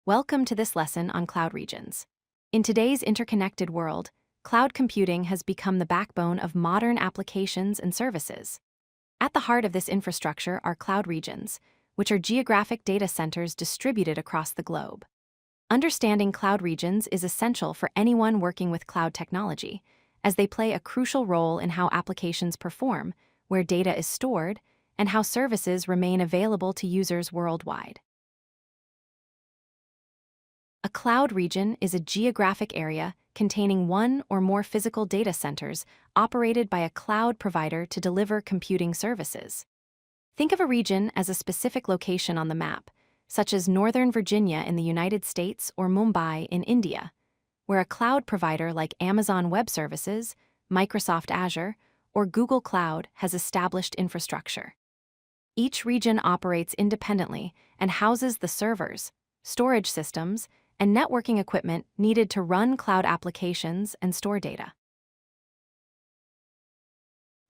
Welcome to this lesson on cloud regions. In today's interconnected world, cloud computing has become the backbone of modern applications and services. At the heart of this infrastructure are cloud regions, which are geographic data centers distributed across the globe. Understanding cloud regions is essential for anyone working with cloud technology, as they play a crucial role in how applications perform, where data is stored, and how services remain available to users worldwide. A cloud region is a geographic area containing one or more physical data centers operated by a cloud provider to deliver computing services. Think of a region as a specific location on the map, such as Northern Virginia in the United States or Mumbai in India, where a cloud provider like Amazon Web Services, Microsoft Azure, or Google Cloud has established infrastructure. Each region operates independently and houses the servers, storage systems, and networking equipment needed to run cloud applications and store data.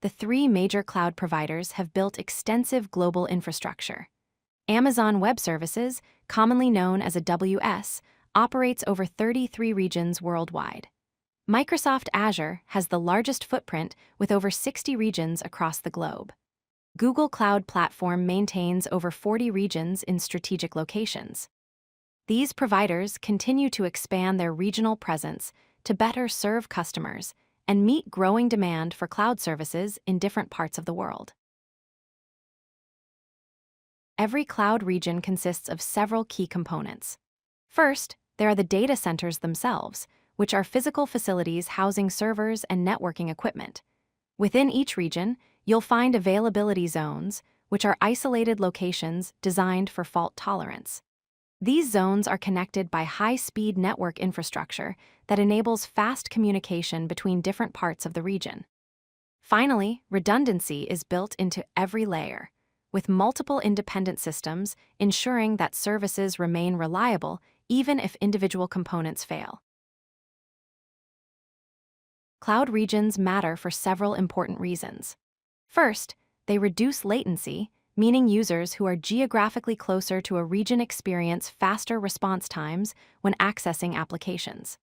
The three major cloud providers have built extensive global infrastructure. Amazon Web Services, commonly known as AWS, operates over 33 regions worldwide. Microsoft Azure has the largest footprint with over 60 regions across the globe. Google Cloud Platform maintains over 40 regions in strategic locations. These providers continue to expand their regional presence to better serve customers and meet growing demand for cloud services in different parts of the world. Every cloud region consists of several key components. First, there are the data centers themselves, which are physical facilities housing servers and networking equipment. Within each region, you'll find availability zones, which are isolated locations designed for fault tolerance. These zones are connected by high-speed network infrastructure that enables fast communication between different parts of the region. Finally, redundancy is built into every layer, with multiple independent systems ensuring that services remain reliable even if individual components fail. Cloud regions matter for several important reasons. First, they reduce latency, meaning users who are geographically closer to a region experience faster response times when accessing applications.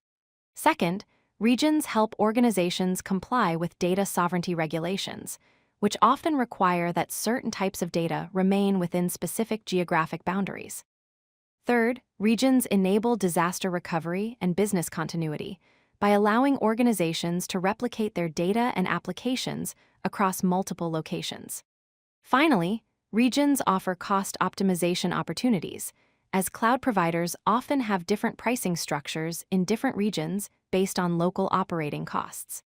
Second, regions help organizations comply with data sovereignty regulations, which often require that certain types of data remain within specific geographic boundaries. Third, regions enable disaster recovery and business continuity by allowing organizations to replicate their data and applications across multiple locations. Finally, regions offer cost optimization opportunities, as cloud providers often have different pricing structures in different regions based on local operating costs.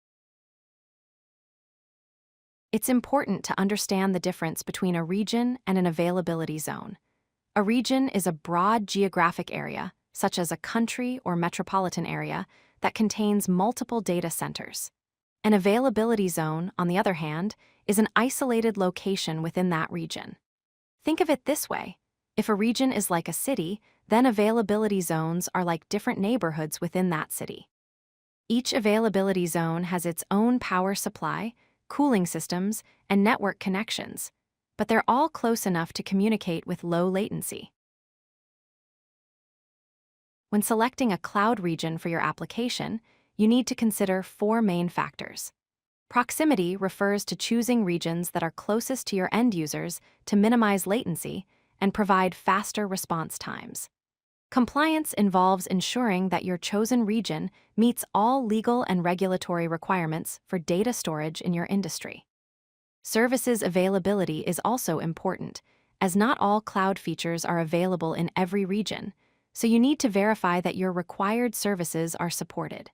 It's important to understand the difference between a region and an availability zone. A region is a broad geographic area, such as a country or metropolitan area, that contains multiple data centers. An availability zone, on the other hand, is an isolated location within that region. Think of it this way. If a region is like a city, then availability zones are like different neighborhoods within that city. Each availability zone has its own power supply, cooling systems, and network connections, but they're all close enough to communicate with low latency. When selecting a cloud region for your application, you need to consider four main factors. Proximity refers to choosing regions that are closest to your end users to minimize latency and provide faster response times. Compliance involves ensuring that your chosen region meets all legal and regulatory requirements for data storage in your industry. Services availability is also important, as not all cloud features are available in every region, so you need to verify that your required services are supported.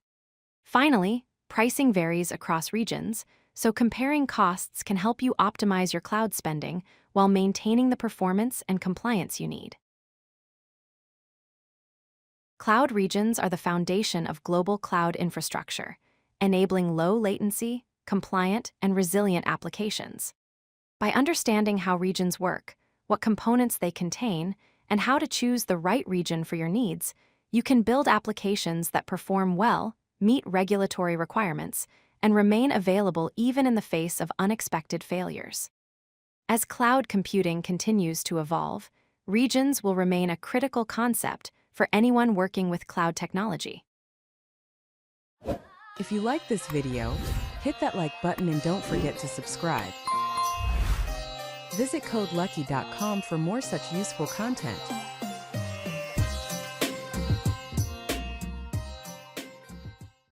Finally, pricing varies across regions, so comparing costs can help you optimize your cloud spending while maintaining the performance and compliance you need. Cloud regions are the foundation of global cloud infrastructure, enabling low latency, compliant, and resilient applications. By understanding how regions work, what components they contain, and how to choose the right region for your needs, you can build applications that perform well, meet regulatory requirements, and remain available even in the face of unexpected failures. As cloud computing continues to evolve, regions will remain a critical concept for anyone working with cloud technology. If you like this video, hit that like button and don't forget to subscribe. Visit codelucky.com for more such useful content.